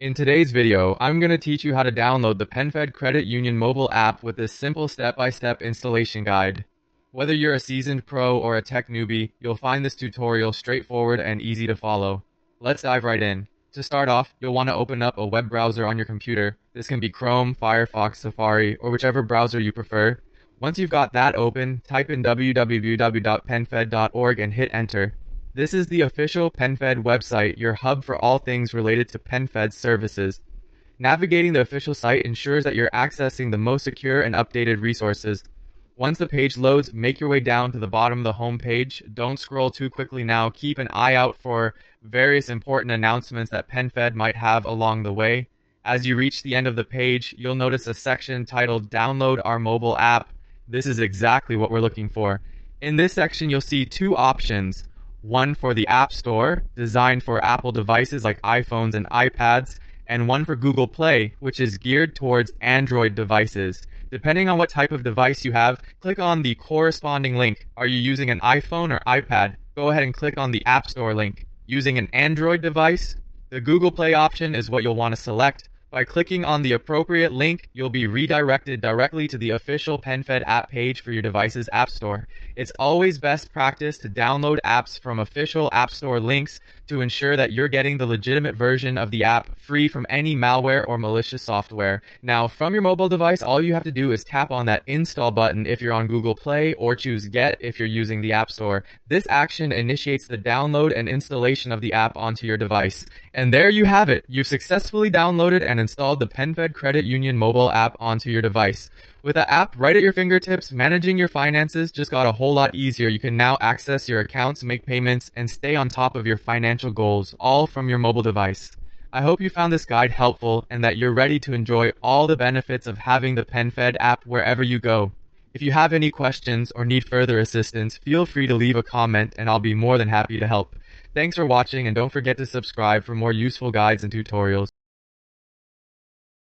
In today's video, I'm going to teach you how to download the PenFed Credit Union mobile app with this simple step-by-step installation guide. Whether you're a seasoned pro or a tech newbie, you'll find this tutorial straightforward and easy to follow. Let's dive right in. To start off, you'll want to open up a web browser on your computer. This can be Chrome, Firefox, Safari, or whichever browser you prefer. Once you've got that open, type in www.penfed.org and hit enter. This is the official PenFed website, your hub for all things related to PenFed services. Navigating the official site ensures that you're accessing the most secure and updated resources. Once the page loads, make your way down to the bottom of the home page. Don't scroll too quickly now. Keep an eye out for various important announcements that PenFed might have along the way. As you reach the end of the page, you'll notice a section titled Download Our Mobile App. This is exactly what we're looking for. In this section, you'll see two options. One for the App Store, designed for Apple devices like iPhones and iPads, and one for Google Play, which is geared towards Android devices. Depending on what type of device you have, click on the corresponding link. Are you using an iPhone or iPad? Go ahead and click on the App Store link. Using an Android device, the Google Play option is what you'll want to select. By clicking on the appropriate link, you'll be redirected directly to the official PenFed app page for your device's App Store. It's always best practice to download apps from official App Store links to ensure that you're getting the legitimate version of the app free from any malware or malicious software. Now, from your mobile device, all you have to do is tap on that install button if you're on Google Play or choose Get if you're using the App Store. This action initiates the download and installation of the app onto your device. And there you have it. You've successfully downloaded and installed the PenFed Credit Union mobile app onto your device. With the app right at your fingertips, managing your finances just got a whole lot easier. You can now access your accounts, make payments, and stay on top of your financial goals, all from your mobile device. I hope you found this guide helpful and that you're ready to enjoy all the benefits of having the PenFed app wherever you go. If you have any questions or need further assistance, feel free to leave a comment and I'll be more than happy to help. Thanks for watching and don't forget to subscribe for more useful guides and tutorials.